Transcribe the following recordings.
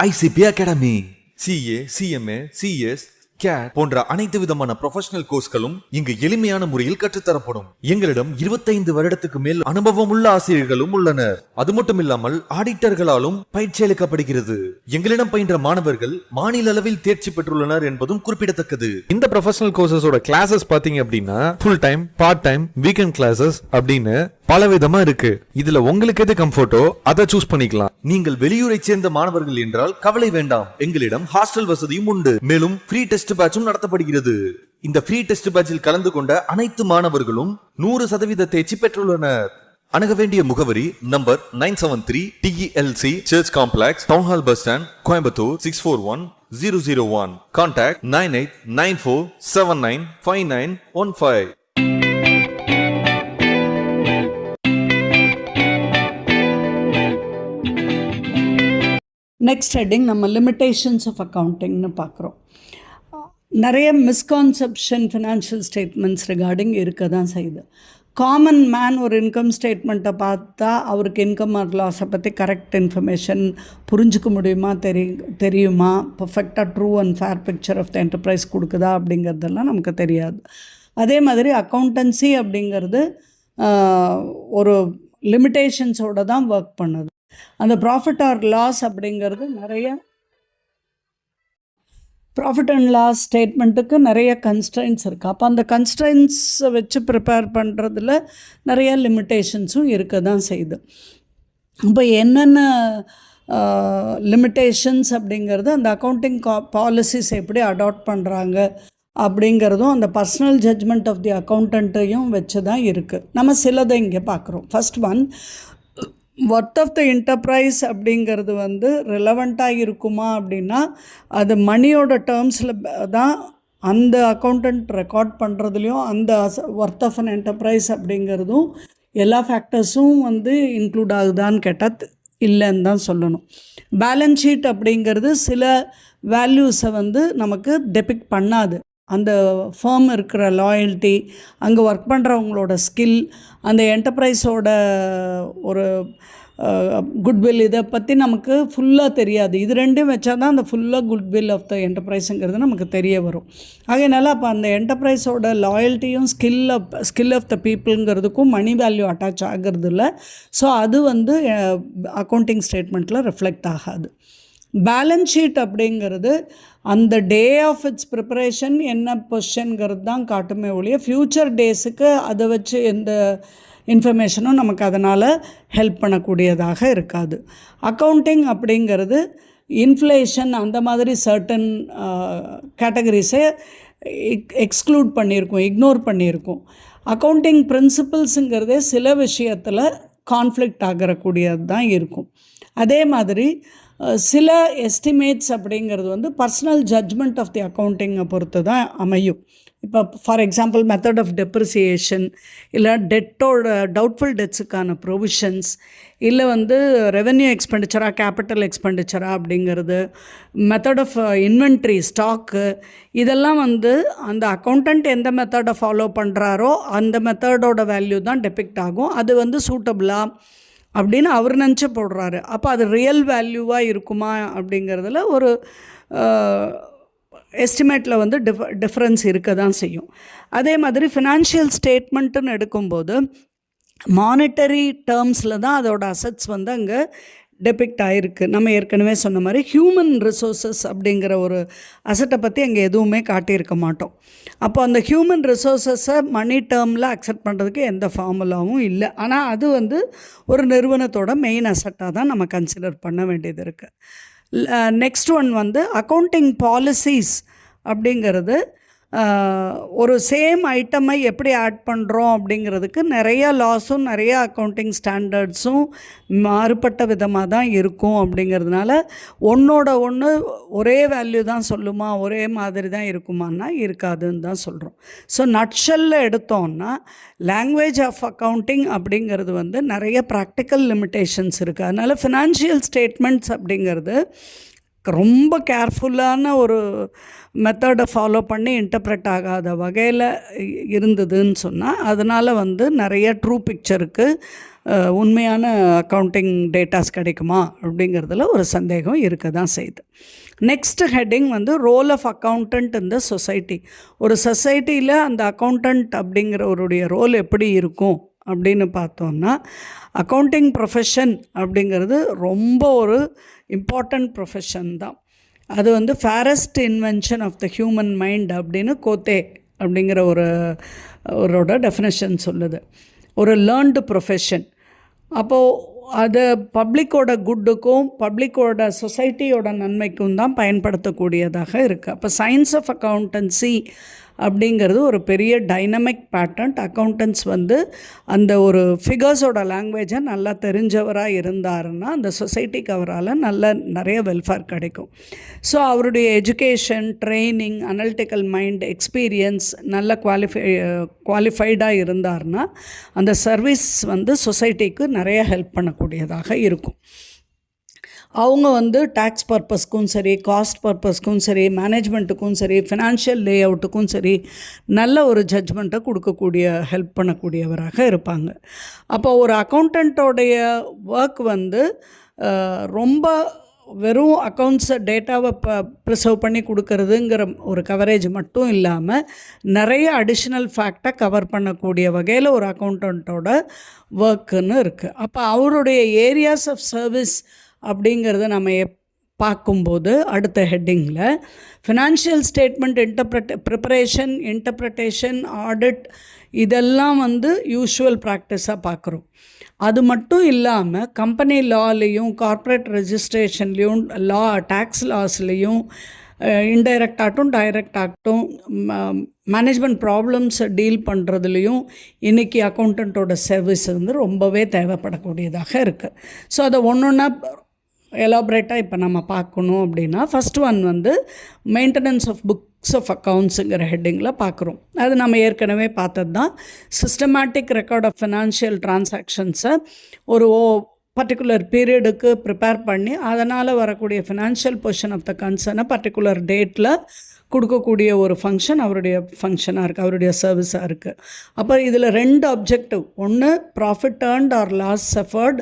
ICP Academy. CA, CMA, CS, CAT போன்ற அனைத்து விதமான ப்ரொஃபஷனல் கோர்ஸ்களும் இங்கு எளிமையான முறையில் கற்றுத்தரப்படும். எங்களிடம் 25 வருடத்துக்கு மேல் அனுபவம் உள்ள ஆசிரியர்களும் உள்ளனர். அது மட்டும் இல்லாமல் ஆடிட்டர்களாலும் பயிற்சி அளிக்கப்படுகிறது. எங்களிடம் பயின்ற மாணவர்கள் மாநில அளவில் தேர்ச்சி பெற்றுள்ளனர் என்பதும் குறிப்பிடத்தக்கது. இந்த ப்ரொஃபஷனல் கோர்சஸோட கிளாஸஸ் பாத்தீங்க அப்படின்னா full time, part time, weekend classes அப்படின்னு பல விதமா இருக்கு. இதுல உங்களுக்கு எது கம்ஃபர்ட்டோ அதை சூஸ் பண்ணிக்கலாம். நீங்கள் வெளியூரை சேர்ந்த மாணவர்கள் என்றால் கவலை வேண்டாம். எங்களிடம் ஹாஸ்டல் வசதியும் உண்டு. மேலும் ஃப்ரீ டெஸ்ட் பேட்சும் நடத்தப்படுகிறது. இந்த ஃப்ரீ டெஸ்ட் பேட்சில் கலந்து கொண்ட அனைத்து மாணவர்களும் 100% தேர்ச்சி பெற்றுள்ளனர். அணுக வேண்டிய முகவரி number 973 TELC church complex, town hall bus stand, Coimbatore 641001. Contact 9894795915. Next heading நம்ம லிமிட்டேஷன்ஸ் ஆஃப் அக்கௌண்டிங்னு பார்க்குறோம். நிறைய மிஸ்கான்செப்ஷன் ஃபினான்ஷியல் ஸ்டேட்மெண்ட்ஸ் ரிகார்டிங் இருக்க தான் செய்யுது. காமன் மேன் ஒரு இன்கம் ஸ்டேட்மெண்ட்டை பார்த்தா அவருக்கு இன்கம் ஆர் லாஸை பற்றி கரெக்ட் இன்ஃபர்மேஷன் புரிஞ்சிக்க முடியுமா, தெரியுமா, பர்ஃபெக்டாக true and fair picture of the enterprise கொடுக்குதா அப்படிங்கிறதெல்லாம் நமக்கு தெரியாது. அதே மாதிரி அக்கௌண்டன்சி அப்படிங்கிறது ஒரு லிமிட்டேஷன்ஸோடு தான் ஒர்க் பண்ணுது. அந்த ப்ராஃபிட் ஆர் லாஸ் அப்படிங்கிறது நிறைய ப்ராஃபிட் அண்ட் லாஸ் ஸ்டேட்மெண்ட்டுக்கு நிறைய கன்ஸ்ட்ரைன்ஸ் இருக்குது. அப்போ அந்த கன்ஸ்ட்ரைன்ஸை வச்சு ப்ரிப்பேர் பண்ணுறதுல நிறைய லிமிட்டேஷன்ஸும் இருக்க தான் செய்யுது. இப்போ என்னென்ன லிமிட்டேஷன்ஸ் அப்படிங்கிறது அந்த அக்கௌண்டிங் பாலிசிஸ் எப்படி அடாப்ட் பண்ணுறாங்க அப்படிங்கிறதும் அந்த பர்சனல் ஜட்ஜ்மெண்ட் ஆஃப் தி அக்கௌண்டண்ட்டையும் வச்சு தான் இருக்குது. நம்ம சிலதை இங்கே பார்க்குறோம். First one, worth of the enterprise அப்படிங்கிறது ரிலவெண்ட்டாக இருக்குமா அப்படின்னா அது மணியோட டேர்ம்ஸில் தான் அந்த அக்கௌண்டண்ட் ரெக்கார்ட் பண்ணுறதுலையும் அந்த ஒர்த் ஆஃப் அன் என்டர்பிரைஸ் அப்படிங்கிறதும் எல்லா ஃபேக்டர்ஸும் இன்க்ளூட் ஆகுதான்னு கேட்டால் இல்லைன்னு தான் சொல்லணும். பேலன்ஸ் ஷீட் அப்படிங்கிறது சில வேல்யூஸை நமக்கு டெபிக்ட் பண்ணாது. அந்த ஃபர்ம் இருக்கிற லாயல்ட்டி, அங்கே ஒர்க் பண்ணுறவங்களோட ஸ்கில், அந்த என்டர்பிரைஸோட ஒரு குட்வில், இதை பற்றி நமக்கு ஃபுல்லாக தெரியாது. இது ரெண்டும் வச்சா தான் அந்த ஃபுல்லாக குட்வில் ஆஃப் த என்டர்பிரைஸுங்கிறது நமக்கு தெரிய வரும். ஆகையினால அப்போ அந்த என்டர்பிரைஸோட லாயல்ட்டியும் ஸ்கில் ஆஃப் த பீப்புளுங்கிறதுக்கும் மணி வேல்யூ அட்டாச் ஆகிறது இல்லை. ஸோ அது அக்கௌண்டிங் ஸ்டேட்மெண்ட்டில் ரிஃப்ளெக்ட் ஆகாது. பேலன்ஸ் ஷீட் அப்படிங்கிறது அந்த டே ஆஃப் இட்ஸ் ப்ரிப்பரேஷன் என்ன பொசிஷனுங்கிறது தான் காட்டுமே ஒழிய ஃப்யூச்சர் டேஸுக்கு அதை வச்சு எந்த இன்ஃபர்மேஷனும் நமக்கு அதனால் ஹெல்ப் பண்ணக்கூடியதாக இருக்காது. அக்கௌண்டிங் அப்படிங்கிறது இன்ஃப்ளேஷன் அந்த மாதிரி சர்டன் கேட்டகரிஸை எக்ஸ்க்ளூட் பண்ணியிருக்கோம், இக்னோர் பண்ணியிருக்கோம். அக்கௌண்டிங் பிரின்சிபிள்ஸுங்கிறதே சில விஷயத்தில் கான்ஃப்ளிக்ட் ஆகக்கூடியது தான் இருக்கும். அதே மாதிரி சில எஸ்டிமேட்ஸ் அப்படிங்கிறது பர்சனல் ஜட்ஜ்மெண்ட் ஆஃப் தி அக்கௌண்டிங்கை பொறுத்து தான் அமையும். இப்போ for example method of depreciation, இல்லை டவுட்ஃபுல் டெட்ஸுக்கான ப்ரொவிஷன்ஸ், இல்லை ரெவென்யூ எக்ஸ்பெண்டிச்சரா கேபிட்டல் எக்ஸ்பெண்டிச்சரா அப்படிங்கிறது, மெத்தட் ஆஃப் இன்வென்ட்ரி, ஸ்டாக்கு, இதெல்லாம் அந்த அக்கௌண்டண்ட் எந்த மெத்தடை ஃபாலோ பண்ணுறாரோ அந்த மெத்தடோட வேல்யூ தான் டெபிக்ட் ஆகும். அது சூட்டபிளாக அப்படின்னு அவர் நினச்சி போடுறாரு. அப்போ அது ரியல் வேல்யூவாக இருக்குமா அப்படிங்கிறதுல ஒரு எஸ்டிமேட்டில் டிஃப்ரென்ஸ் இருக்க தான் செய்யும். அதே மாதிரி ஃபினான்ஷியல் ஸ்டேட்மெண்ட்டுன்னு எடுக்கும்போது மானிட்டரி டேர்ம்ஸில் தான் அதோட அசட்ஸ் அங்கே டெபிக்ட் ஆகிருக்கு. நம்ம ஏற்கனவே சொன்ன மாதிரி ஹியூமன் ரிசோர்ஸஸ் அப்படிங்கிற ஒரு அசட்டை பற்றி அங்கே எதுவுமே காட்டியிருக்க மாட்டோம். அப்போ அந்த ஹியூமன் ரிசோர்ஸஸை மணி டேர்மில் அக்செப்ட் பண்ணுறதுக்கு எந்த ஃபார்முலாவும் இல்லை. ஆனால் அது ஒரு நிறுவனத்தோட மெயின் அசட்டாக தான் நம்ம கன்சிடர் பண்ண வேண்டியது இருக்குது. நெக்ஸ்ட் ஒன் அக்கௌண்டிங் பாலிசிஸ் அப்படிங்கிறது ஒரு சேம் ஐட்டமை எப்படி ஆட் பண்ணுறோம் அப்படிங்கிறதுக்கு நிறைய லாஸும் நிறைய அக்கௌண்டிங் ஸ்டாண்டர்ட்ஸும் மாறுபட்ட விதமாக தான் இருக்கும். அப்படிங்கிறதுனால ஒன்று ஒரே வேல்யூ தான் சொல்லுமா, ஒரே மாதிரி தான் இருக்குமான்னா இருக்காதுன்னு தான் சொல்கிறோம். ஸோ நட்ஷல்ல எடுத்தோம்னா லாங்குவேஜ் ஆஃப் அக்கௌண்டிங் அப்படிங்கிறது நிறைய ப்ராக்டிக்கல் லிமிட்டேஷன்ஸ் இருக்குது. அதனால் ஃபினான்ஷியல் ஸ்டேட்மெண்ட்ஸ் அப்படிங்கிறது ரொம்ப கேர்ஃபுல்லான ஒரு மெத்தடை ஃபாலோ பண்ணி இன்டர்ப்ரெட் ஆகாத வகையில் இருந்ததுன்னு சொன்னால் அதனால் நிறைய ட்ரூ பிக்சருக்கு உண்மையான அக்கௌண்டிங் டேட்டாஸ் கிடைக்குமா அப்படிங்கிறதுல ஒரு சந்தேகம் இருக்க தான் செய்யுது. நெக்ஸ்ட் ஹெட்டிங் வந்து ரோல் ஆஃப் அக்கௌண்டன்ட் இந்த சொசைட்டி. ஒரு சொசைட்டியில் அந்த அக்கௌண்டன்ட் அப்படிங்கிறவருடைய ரோல் எப்படி இருக்கும் அப்படின்னு பார்த்தோன்னா, அக்கௌண்டிங் ப்ரொஃபஷன் அப்படிங்கிறது ரொம்ப ஒரு இம்பார்ட்டண்ட் ப்ரொஃபஷன் தான். அது வந்து fairest invention of the human mind அப்படின்னு கோத்தே அப்படிங்கிற ஒருவரோட டெஃபினேஷன் சொல்லுது. ஒரு லேர்ன்டு ப்ரொஃபஷன். அப்போது அது பப்ளிக்கோட குட்டுக்கும் பப்ளிக்கோட சொசைட்டியோட நன்மைக்கும் தான் பயன்படுத்தக்கூடியதாக இருக்குது. அப்போ சயின்ஸ் ஆஃப் அக்கௌண்டன்சி அப்படிங்கிறது ஒரு பெரிய டைனமிக் பேட்டர்ன். அக்கௌண்டன்ஸ் வந்து அந்த ஒரு ஃபிகர்ஸோட லாங்குவேஜை நல்லா தெரிஞ்சவராக இருந்தாருன்னா அந்த சொசைட்டிக்கு அவரால் நிறைய வெல்ஃபேர் கிடைக்கும். ஸோ அவருடைய education, training, analytical mind, experience நல்ல குவாலிஃபைடாக இருந்தார்னா அந்த சர்வீஸ் வந்து சொசைட்டிக்கு நிறைய ஹெல்ப் பண்ணக்கூடியதாக இருக்கும். அவங்க வந்து டேக்ஸ் பர்பஸ்க்கும் சரி, காஸ்ட் பர்பஸ்க்கும் சரி, மேனேஜ்மெண்ட்டுக்கும் சரி, ஃபினான்ஷியல் லே அவுட்டுக்கும் சரி நல்ல ஒரு ஜட்ஜ்மெண்ட்டை கொடுக்கக்கூடிய ஹெல்ப் பண்ணக்கூடியவராக இருப்பாங்க. அப்போ ஒரு அக்கௌண்டண்ட்டோடைய ஒர்க் வந்து ரொம்ப வெறும் அக்கௌண்ட்ஸை டேட்டாவை ப்ரிசர்வ் பண்ணி கொடுக்கறதுங்கிற ஒரு கவரேஜ் மட்டும் இல்லாமல் நிறைய அடிஷ்னல் ஃபேக்டை கவர் பண்ணக்கூடிய வகையில் ஒரு அக்கௌண்டண்ட்டோட ஒர்க்குன்னு இருக்குது. அப்போ அவருடைய ஏரியாஸ் ஆஃப் சர்வீஸ் அப்படிங்கிறத நம்ம பார்க்கும்போது அடுத்த ஹெட்டிங்கில் ஃபினான்ஷியல் ஸ்டேட்மெண்ட் ப்ரிப்பரேஷன், இன்டர்ப்ரிட்டேஷன், ஆடிட் இதெல்லாம் வந்து யூஷுவல் ப்ராக்டிஸாக பார்க்குறோம். அது மட்டும் இல்லாமல் கம்பெனி லாலையும் கார்ப்பரேட் ரெஜிஸ்ட்ரேஷன்லேயும் டேக்ஸ் லாஸ்லேயும் இன்டைரக்ட் ஆகட்டும் டைரக்ட் ஆகட்டும் மேனேஜ்மெண்ட் ப்ராப்ளம்ஸை டீல் பண்ணுறதுலையும் இன்றைக்கி அக்கௌண்டண்ட்டோட சர்வீஸ் வந்து ரொம்பவே தேவைப்படக்கூடியதாக இருக்குது. ஸோ அதை ஒன்றா எலாபரேட்டாக இப்போ நம்ம பார்க்கணும் அப்படின்னா, ஃபஸ்ட் ஒன் வந்து மெயின்டெனன்ஸ் ஆஃப் புக்ஸ் ஆஃப் அக்கௌண்ட்ஸுங்கிற ஹெட்டிங்கில் பார்க்குறோம். அது நம்ம ஏற்கனவே பார்த்தது தான். சிஸ்டமேட்டிக் ரெக்கார்ட் ஆஃப் ஃபினான்ஷியல் டிரான்சாக்ஷன்ஸை ஒரு பர்டிகுலர் பீரியடுக்கு ப்ரிப்பேர் பண்ணி அதனால் வரக்கூடிய ஃபினான்ஷியல் பொசிஷன் ஆஃப் த கன்சர்னை பர்டிகுலர் டேட்டில் கொடுக்கக்கூடிய ஒரு ஃபங்க்ஷன் அவருடைய ஃபங்க்ஷனாக இருக்குது, அவருடைய சர்வீஸாக இருக்குது. அப்போ இதில் 2 அப்ஜெக்டிவ். ஒன்று profit earned or loss suffered,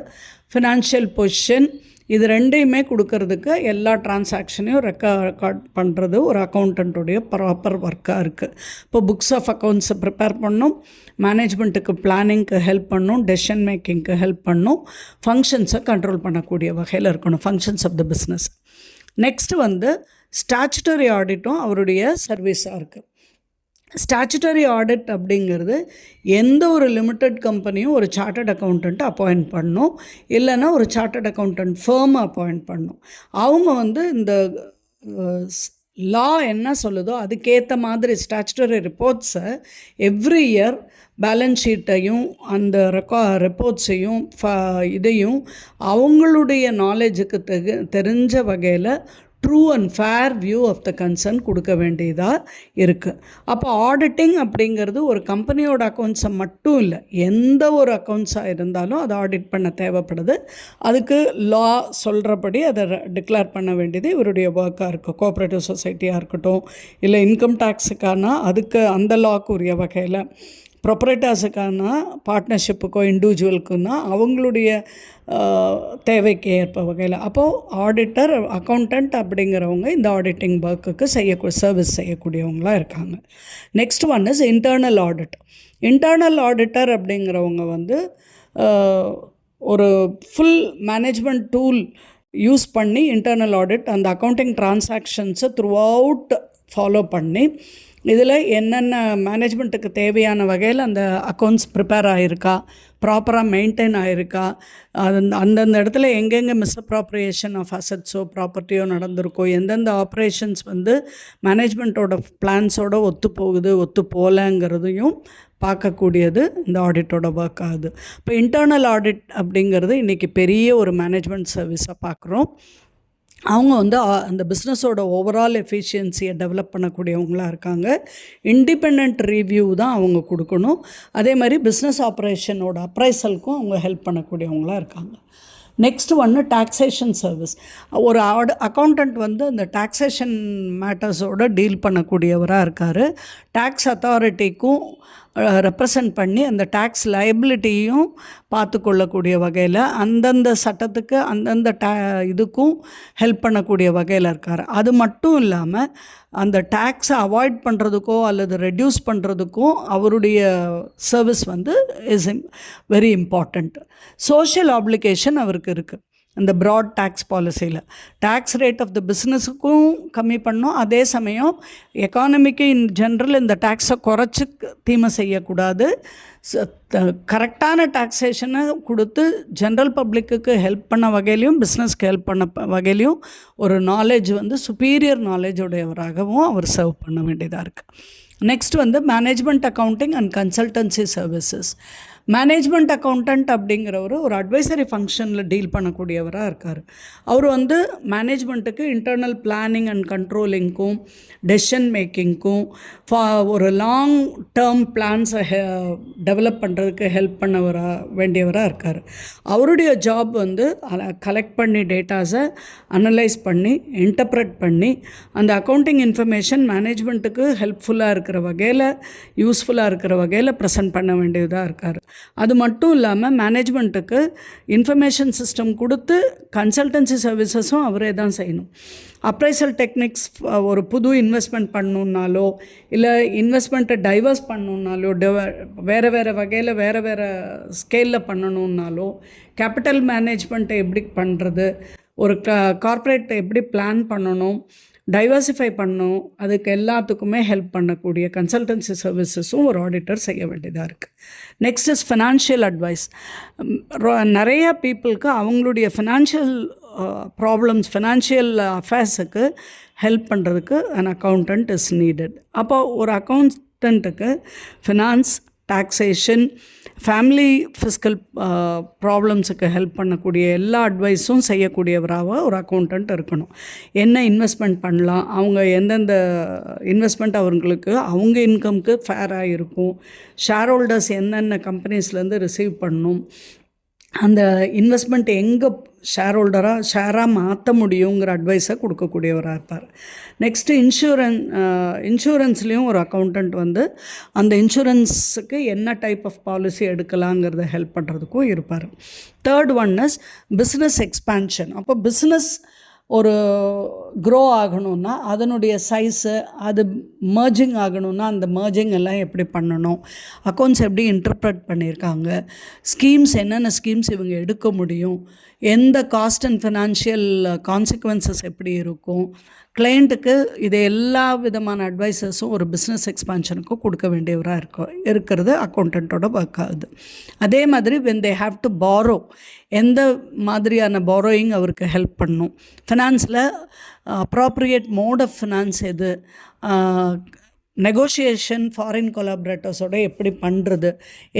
financial position. இது ரெண்டையுமே கொடுக்கறதுக்கு எல்லா டிரான்சாக்ஷனையும் ரெக்கார்ட் பண்ணுறது ஒரு அக்கௌண்டண்ட்டுடைய ப்ராப்பர் ஒர்க்காக இருக்குது. இப்போ புக்ஸ் ஆஃப் அக்கௌண்ட்ஸை ப்ரிப்பேர் பண்ணணும், மேனேஜ்மெண்ட்டுக்கு பிளானிங்க்கு ஹெல்ப் பண்ணணும், டெசிஷன் மேக்கிங்க்கு ஹெல்ப் பண்ணணும், ஃபங்க்ஷன்ஸை கண்ட்ரோல் பண்ணக்கூடிய வகையில் இருக்கணும், functions of the business. Next வந்து ஸ்டாச்சுட்டரி ஆடிட்டும் அவருடைய சர்வீஸாக இருக்குது. ஸ்டாச்சுட்டரி ஆடிட் அப்படிங்கிறது எந்த ஒரு லிமிட்டட் கம்பெனியும் ஒரு சார்ட்டர்ட் அக்கௌண்டண்ட்டை அப்பாயிண்ட் பண்ணணும், இல்லைன்னா ஒரு சார்ட்டர்ட் அக்கௌண்டன்ட் ஃபேர்மை அப்பாயிண்ட் பண்ணணும். அவங்க வந்து இந்த லா என்ன சொல்லுதோ அதுக்கேற்ற மாதிரி ஸ்டாச்சுட்டரி ரிப்போர்ட்ஸை எவ்ரி இயர் பேலன்ஸ் ஷீட்டையும் அந்த ரிப்போர்ட்ஸையும் இதையும் அவங்களுடைய நாலேஜுக்கு தெரிஞ்ச வகையில் true and fair view of the concern கொடுக்க வேண்டியதாக இருக்குது. அப்போ ஆடிட்டிங் அப்படிங்கிறது ஒரு கம்பெனியோட அக்கௌண்ட்ஸை மட்டும் இல்லை, எந்த ஒரு அக்கௌண்ட்ஸாக இருந்தாலும் அதை ஆடிட் பண்ண தேவைப்படுது. அதுக்கு லா சொல்கிறபடி அதை டிக்ளேர் பண்ண வேண்டியது இவருடைய ஒர்க்காக இருக்குது. கோஆப்ரேட்டிவ் சொசைட்டியாக இருக்கட்டும், இல்லை இன்கம் டேக்ஸுக்கான அதுக்கு அந்த லாக்கு உரிய வகையில், ப்ரொப்ரேட்டர்ஸுக்கான பார்ட்னர்ஷிப்புக்கோ இண்டிவிஜுவலுக்குன்னா அவங்களுடைய தேவைக்கு ஏற்ப வகையில். அப்போது ஆடிட்டர், அக்கௌண்டண்ட் அப்படிங்கிறவங்க இந்த ஆடிட்டிங் ஒர்க்குக்கு சர்வீஸ் செய்யக்கூடியவங்களாக இருக்காங்க. Next one is internal audit. Internal auditor அப்படிங்கிறவங்க வந்து ஒரு ஃபுல் மேனேஜ்மெண்ட் டூல் யூஸ் பண்ணி இன்டர்னல் ஆடிட் அந்த அக்கௌண்டிங் டிரான்சாக்ஷன்ஸை த்ரூ அவுட் ஃபாலோ பண்ணி இதில் என்னென்ன மேனேஜ்மெண்ட்டுக்கு தேவையான வகையில் அந்த அக்கௌண்ட்ஸ் ப்ரிப்பேர் ஆகிருக்கா, ப்ராப்பராக மெயின்டைன் ஆகிருக்கா, அந்தந்த இடத்துல எங்கெங்கே மிஸ்அப்ராப்ரியேஷன் ஆஃப் அசட்ஸோ ப்ராப்பர்ட்டியோ நடந்திருக்கோ, எந்தெந்த ஆப்ரேஷன்ஸ் வந்து மேனேஜ்மெண்ட்டோட பிளான்ஸோடு ஒத்து போகுது ஒத்து போகலங்கிறதையும் பார்க்கக்கூடியது இந்த ஆடிட்டோட ஒர்க் ஆகுது. இப்போ இன்டர்னல் ஆடிட் அப்படிங்கிறது இன்றைக்கி பெரிய ஒரு மேனேஜ்மெண்ட் சர்வீஸாக பார்க்குறோம். அவங்க வந்து அந்த பிஸ்னஸோட ஓவரால் எஃபிஷியன்சியை டெவலப் பண்ணக்கூடியவங்களாக இருக்காங்க. இண்டிபெண்ட் ரிவ்யூ தான் அவங்க கொடுக்கணும். அதே மாதிரி பிஸ்னஸ் ஆப்ரேஷனோட அப்ரைசலுக்கும் அவங்க ஹெல்ப் பண்ணக்கூடியவங்களாக இருக்காங்க. நெக்ஸ்ட் ஒன்று டாக்ஸேஷன் சர்வீஸ். ஒரு அக்கௌண்டண்ட் வந்து அந்த டாக்ஸேஷன் மேட்டர்ஸோடு டீல் பண்ணக்கூடியவராக இருக்கார். டேக்ஸ் அத்தாரிட்டிக்கும் ரெப்ரசன்ட் பண்ணி அந்த டேக்ஸ் லைபிலிட்டியும் பார்த்து கொள்ளக்கூடிய வகையில் அந்தந்த சட்டத்துக்கு அந்தந்த இதுக்கும் ஹெல்ப் பண்ணக்கூடிய வகையில் இருக்கார். அது மட்டும் இல்லாமல் அந்த டேக்ஸை அவாய்ட் பண்ணுறதுக்கோ அல்லது ரெடியூஸ் பண்ணுறதுக்கும் அவருடைய சர்வீஸ் வந்து is very important. Social application அவருக்கு இருக்குது. அந்த ப்ராட் டேக்ஸ் பாலிசியில் டேக்ஸ் ரேட் ஆஃப் த பிஸ்னஸுக்கும் கம்மி பண்ணோம், அதே சமயம் எக்கானமிக்கு இன் ஜென்ரல் இந்த டேக்ஸை குறைச்சி தீமை செய்யக்கூடாது. கரெக்டான டாக்ஸேஷனை கொடுத்து ஜென்ரல் பப்ளிக்கு ஹெல்ப் பண்ண வகையிலையும் பிஸ்னஸ்க்கு ஹெல்ப் பண்ண வகையிலையும் ஒரு நாலேஜ் வந்து சுப்பீரியர் நாலேஜ் உடையவராகவும் அவர் சர்வ் பண்ண வேண்டியதாக இருக்குது. நெக்ஸ்ட் வந்து management accounting and consultancy services. Management accountant அப்படிங்கிறவர் ஒரு அட்வைசரி ஃபங்க்ஷனில் டீல் பண்ணக்கூடியவராக இருக்கார். அவர் வந்து மேனேஜ்மெண்ட்டுக்கு இன்டர்னல் பிளானிங் அண்ட் கண்ட்ரோலிங்க்கும் டெசிஷன் மேக்கிங்க்கும் ஒரு லாங் டேர்ம் பிளான்ஸை டெவலப் பண்ணுறதுக்கு ஹெல்ப் பண்ண வேண்டியவராக இருக்கார். அவருடைய ஜாப் வந்து கலெக்ட் பண்ணி டேட்டாஸை அனலைஸ் பண்ணி இன்டர்ப்ரெட் பண்ணி அந்த அக்கௌண்டிங் இன்ஃபர்மேஷன் மேனேஜ்மெண்ட்டுக்கு ஹெல்ப்ஃபுல்லாக இருக்கிற வகையில் யூஸ்ஃபுல்லாக இருக்கிற வகையில் ப்ரெசென்ட் பண்ண வேண்டியதாக இருக்கார். அது மட்டும் இல்லாமல் மேனேஜ்மெண்ட்டுக்கு இன்ஃபர்மேஷன் சிஸ்டம் கொடுத்து கன்சல்டன்சி சர்வீசஸும் அவரே தான் செய்யணும். அப்ரைசல் டெக்னிக்ஸ் ஒரு புது இன்வெஸ்ட்மெண்ட் பண்ணணுன்னாலோ இல்லை இன்வெஸ்ட்மெண்ட்டை டைவர்ஸ் பண்ணணுன்னாலோ வேறு வேறு வகையில் வேறு வேறு ஸ்கேலில் பண்ணணுன்னாலோ கேபிட்டல் மேனேஜ்மெண்ட்டை எப்படி பண்ணுறது, ஒரு கார்ப்பரேட்டை எப்படி பிளான் பண்ணணும், டைவர்சிஃபை பண்ணணும், அதுக்கு எல்லாத்துக்குமே ஹெல்ப் பண்ணக்கூடிய கன்சல்டன்சி சர்வீசஸும் ஒரு ஆடிட்டர் செய்ய வேண்டியதாக இருக்குது. Next is financial advice. நிறைய பீப்புளுக்கு அவங்களுடைய ஃபினான்ஷியல் ப்ராப்ளம்ஸ் ஃபினான்ஷியல் அஃபேர்ஸுக்கு ஹெல்ப் பண்ணுறதுக்கு an accountant is needed. அப்போ ஒரு அக்கௌண்டண்ட்டுக்கு ஃபினான்ஸ், டாக்ஸேஷன், ஃபேமிலி ஃபிஸ்கல் ப்ராப்ளம்ஸுக்கு ஹெல்ப் பண்ணக்கூடிய எல்லா அட்வைஸும் செய்யக்கூடியவராக ஒரு அக்கௌண்டண்ட் இருக்கணும். என்ன இன்வெஸ்ட்மெண்ட் பண்ணலாம், அவங்க எந்தெந்த இன்வெஸ்ட்மெண்ட் அவங்களுக்கு அவங்க இன்கம்க்கு ஃபேராக இருக்கும், ஷேர் ஹோல்டர்ஸ் என்னென்ன கம்பெனிஸ்லேருந்து ரிசீவ் பண்ணணும், அந்த இன்வெஸ்ட்மெண்ட் எங்கே ஷேராக மாற்ற முடியுங்கிற அட்வைஸை கொடுக்கக்கூடியவராக இருப்பார். நெக்ஸ்ட்டு இன்சூரன்ஸ்லேயும் ஒரு அக்கௌண்டண்ட் வந்து அந்த இன்சூரன்ஸுக்கு என்ன டைப் ஆஃப் பாலிசி எடுக்கலாங்கிறத ஹெல்ப் பண்ணுறதுக்கும் இருப்பார். Third one is business expansion. அப்போ பிஸ்னஸ் ஒரு க்ரோ ஆகணுன்னா அதனுடைய சைஸு, அது மர்ஜிங் ஆகணுன்னா அந்த மர்ஜிங் எல்லாம் எப்படி பண்ணணும், அக்கௌண்ட்ஸ் எப்படி இன்டர்ப்ரெட் பண்ணியிருக்காங்க, ஸ்கீம்ஸ் என்னென்ன ஸ்கீம்ஸ் இவங்க எடுக்க முடியும், எந்த காஸ்ட் அண்ட் ஃபினான்ஷியல் கான்சிக்வன்சஸ் எப்படி இருக்கும், கிளைண்ட்டுக்கு இது எல்லா விதமான அட்வைசஸும் ஒரு பிஸ்னஸ் எக்ஸ்பான்ஷனுக்கும் கொடுக்க வேண்டியவராக இருக்கிறது அக்கௌண்டண்ட்டோட ஒர்க் ஆகுது. அதே மாதிரி when they have to borrow, எந்த மாதிரியான borrowing அவருக்கு ஹெல்ப் பண்ணும், ஃபினான்ஸில் அப்ராப்ரியேட் மோட் ஆஃப் ஃபினான்ஸ் எது, நெகோஷியேஷன் ஃபாரின் கொலாபரேட்டர்ஸோட எப்படி பண்ணுறது,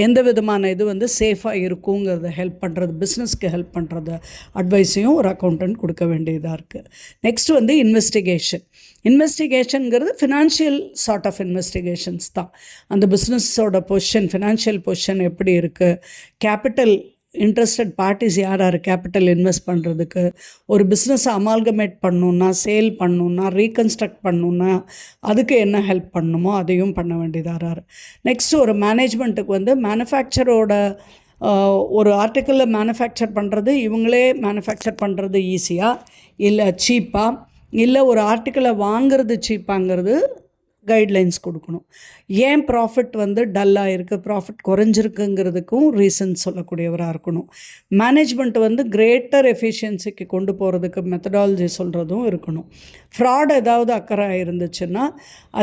எந்த விதமான இது வந்து சேஃபாக இருக்குங்கிறத ஹெல்ப் பண்ணுறது, பிஸ்னஸ்க்கு ஹெல்ப் பண்ணுறது அட்வைஸையும் ஒரு அக்கௌண்டன்ட் கொடுக்க வேண்டியதாக இருக்குது. நெக்ஸ்ட் வந்து இன்வெஸ்டிகேஷனுங்கிறது ஃபினான்ஷியல் சார்ட் ஆஃப் இன்வெஸ்டிகேஷன்ஸ் தான். அந்த பிஸ்னஸோட பொசிஷன், ஃபினான்ஷியல் பொசிஷன் எப்படி இருக்குது, கேபிட்டல் இன்ட்ரெஸ்டட் பார்ட்டிஸ் யார் கேபிட்டல் இன்வெஸ்ட் பண்ணுறதுக்கு, ஒரு பிஸ்னஸை அமால்கமேட் பண்ணணுன்னா, சேல் பண்ணணுன்னா, ரீகன்ஸ்ட்ரக்ட் பண்ணணுன்னா அதுக்கு என்ன ஹெல்ப் பண்ணணுமோ அதையும் பண்ண வேண்டியதாக. நெக்ஸ்ட்டு ஒரு மேனேஜ்மெண்ட்டுக்கு வந்து மேனுஃபேக்சரோட ஒரு ஆர்டிக்கிளில் மேனுஃபேக்சர் பண்ணுறது, இவங்களே மேனுஃபேக்சர் பண்ணுறது ஈஸியாக இல்லை சீப்பாக, இல்லை ஒரு ஆர்டிக்கிளை வாங்கிறது சீப்பாங்கிறது கைட்லைன்ஸ் கொடுக்கணும். ஏன் ப்ராஃபிட் வந்து டல்லாக இருக்குது, ப்ராஃபிட் குறைஞ்சிருக்குங்கிறதுக்கும் ரீசன்ஸ் சொல்லக்கூடியவராக இருக்கணும். மேனேஜ்மெண்ட் வந்து கிரேட்டர் எஃபிஷியன்சிக்கு கொண்டு போகிறதுக்கு மெத்தடாலஜி சொல்கிறதும் இருக்கணும். ஃப்ராட் ஏதாவது அக்கறை இருந்துச்சுன்னா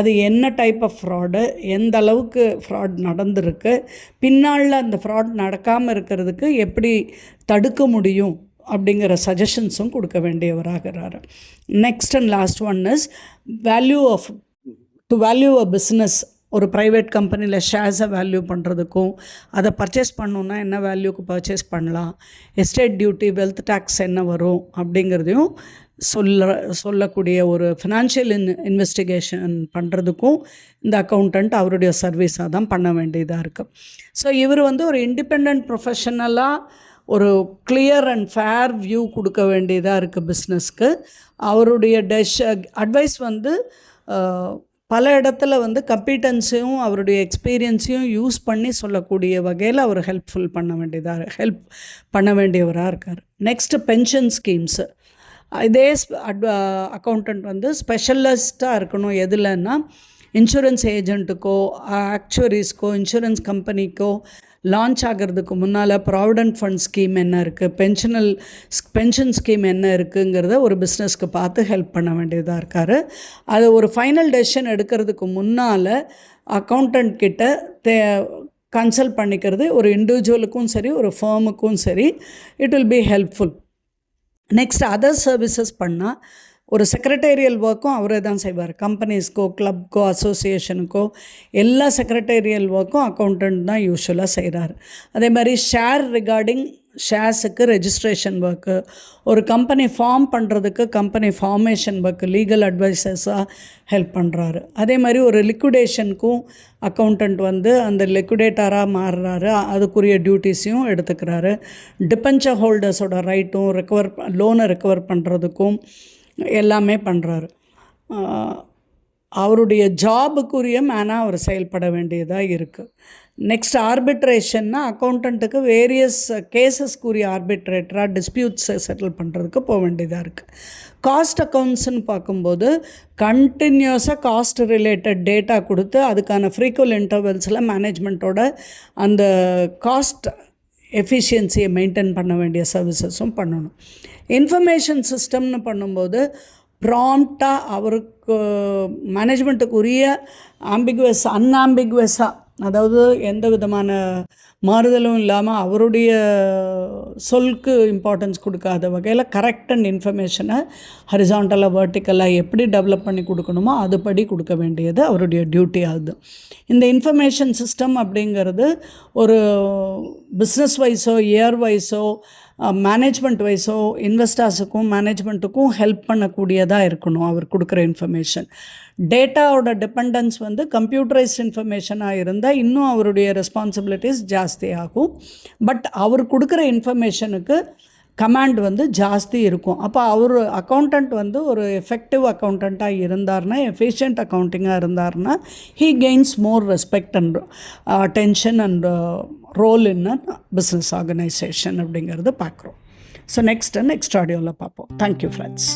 அது என்ன டைப் ஆஃப் ஃப்ராடு, எந்த அளவுக்கு ஃப்ராட் நடந்திருக்கு, பின்னாளில் அந்த ஃப்ராட் நடக்காமல் இருக்கிறதுக்கு எப்படி தடுக்க முடியும் அப்படிங்கிற சஜஷன்ஸும் கொடுக்க வேண்டியவராகிறாரு. Next and last one is value a business. ஒரு ப்ரைவேட் கம்பெனியில் ஷேர்ஸை வேல்யூ பண்ணுறதுக்கும், அதை பர்ச்சேஸ் பண்ணணுன்னா என்ன வேல்யூக்கு பர்ச்சேஸ் பண்ணலாம், எஸ்டேட் டியூட்டி, வெல்த் டேக்ஸ் என்ன வரும் அப்படிங்கிறதையும் சொல்லக்கூடிய ஒரு ஃபினான்ஷியல் இன்வெஸ்டிகேஷன் பண்ணுறதுக்கும் இந்த அக்கௌண்டண்ட் அவருடைய சர்வீஸாக தான் பண்ண வேண்டியதாக இருக்குது. ஸோ இவர் வந்து ஒரு இண்டிபெண்ட் ப்ரொஃபஷனலாக ஒரு கிளியர் அண்ட் ஃபேர் வியூ கொடுக்க வேண்டியதாக இருக்குது பிஸ்னஸ்க்கு. அவருடைய அட்வைஸ் வந்து பல இடத்துல வந்து கம்பீட்டன்ஸையும் அவருடைய எக்ஸ்பீரியன்ஸையும் யூஸ் பண்ணி சொல்லக்கூடிய வகையில் அவர் ஹெல்ப் பண்ண வேண்டியவராக இருக்கார். Next pension schemes. இதே அக்கௌண்டண்ட் வந்து ஸ்பெஷலிஸ்ட்டாக இருக்கணும். எதுலன்னா இன்சூரன்ஸ் ஏஜென்ட்டுக்கோ, ஆக்சுவரிஸ்க்கோ, இன்சூரன்ஸ் கம்பெனிக்கோ லான்ச் ஆகிறதுக்கு முன்னால் ப்ராவிடென்ட் ஃபண்ட் ஸ்கீம் என்ன இருக்குது, பென்ஷன் ஸ்கீம் என்ன இருக்குங்கிறத ஒரு பிஸ்னஸ்க்கு பார்த்து ஹெல்ப் பண்ண வேண்டியதாக இருக்கார். அது ஒரு ஃபைனல் டெசிஷன் எடுக்கிறதுக்கு முன்னால் அக்கௌண்டண்ட் கிட்ட கன்சல்ட் பண்ணிக்கிறது ஒரு இண்டிவிஜுவலுக்கும் சரி ஒரு ஃபர்முக்கும் சரி it will be helpful. Next other services பண்ணால் ஒரு செக்ரட்டேரியல் ஒர்க்கும் அவரே தான் செய்வார். கம்பெனிஸ்க்கோ, கிளப்க்கோ, அசோசியேஷனுக்கோ எல்லா செக்ரட்டேரியல் ஒர்க்கும் அக்கௌண்டண்ட் தான் யூஸ்வலாக செய்கிறாரு. அதே மாதிரி ஷேர்ஸுக்கு ரெஜிஸ்ட்ரேஷன் ஒர்க்கு, ஒரு கம்பெனி ஃபார்ம் பண்ணுறதுக்கு கம்பெனி ஃபார்மேஷன் ஒர்க்கு, லீகல் அட்வைசர்ஸாக ஹெல்ப் பண்ணுறாரு. அதே மாதிரி ஒரு லிக்விடேஷனுக்கும் அக்கௌண்டண்ட் வந்து அந்த லிக்விடேட்டராக மாறுறாரு, அதுக்குரிய டியூட்டிஸையும் எடுத்துக்கிறாரு. டிபென்ச்சர் ஹோல்டர்ஸோட ரைட்டும் லோனை ரெக்கவர் பண்ணுறதுக்கும் எல்லாமே பண்ணுறாரு. அவருடைய ஜாபுக்குரிய மேனாக அவர் செயல்பட வேண்டியதாக இருக்குது. நெக்ஸ்ட் ஆர்பிட்ரேஷன்னா அக்கௌண்டண்ட்டுக்கு வேரியஸ் கேசஸ்க்குரிய ஆர்பிட்ரேட்டராக டிஸ்பியூட்ஸை செட்டில் பண்ணுறதுக்கு போக வேண்டியதாக இருக்குது. காஸ்ட் அக்கௌண்ட்ஸ்ன்னு பார்க்கும்போது கண்டினியூஸாக காஸ்ட் ரிலேட்டட் டேட்டா கொடுத்து அதுக்கான ஃப்ரீக்வல் இன்டர்வல்ஸில் மேனேஜ்மெண்ட்டோட அந்த காஸ்ட் எஃபிஷியன்சியை மெயின்டைன் பண்ண வேண்டிய சர்வீசஸும் பண்ணணும். இன்ஃபர்மேஷன் சிஸ்டம்னு பண்ணும்போது ப்ராம்ப்டாக அவருக்கு மேனேஜ்மெண்ட்டுக்குரிய அன்ஆம்பிகுவஸாக, அதாவது எந்த விதமான மாறுதலும் இல்லாமல் அவருடைய சொல்க்கு இம்பார்ட்டன்ஸ் கொடுக்காத வகையில் கரெக்ட் அண்ட் இன்ஃபர்மேஷனை ஹரிசாண்டலாக வெர்டிக்கலாக எப்படி டெவலப் பண்ணி கொடுக்கணுமோ அதுபடி கொடுக்க வேண்டியது அவருடைய டியூட்டி ஆகுது. இந்த இன்ஃபர்மேஷன் சிஸ்டம் அப்படிங்கிறது ஒரு பிஸ்னஸ் வைஸோ இயர் வைஸோ மேனேஜ்மெண்ட் வைஸோ இன்வெஸ்டர்ஸுக்கும் மேனேஜ்மெண்ட்டுக்கும் ஹெல்ப் பண்ணக்கூடியதாக இருக்கணும் அவர் கொடுக்குற இன்ஃபர்மேஷன். டேட்டாவோட டிபெண்டன்ஸ் வந்து கம்ப்யூட்டரைஸ்ட் இன்ஃபர்மேஷனாக இருந்தால் இன்னும் அவருடைய ரெஸ்பான்சிபிலிட்டிஸ் ஜாஸ்தி ஆகும். பட் அவர் கொடுக்குற இன்ஃபர்மேஷனுக்கு கமாண்ட் வந்து ஜாஸ்தி இருக்கும். அப்போ அவர் அக்கௌண்டண்ட் வந்து ஒரு எஃபெக்டிவ் அக்கௌண்டண்ட்டாக இருந்தார்னா, எஃபிஷியன்ட் அக்கௌண்டிங்காக இருந்தார்னா he gains more respect and attention and role in a business organisation அப்படிங்கிறது பார்க்குறோம். ஸோ நெக்ஸ்ட் ஆடியோவில் பார்ப்போம். Thank you friends.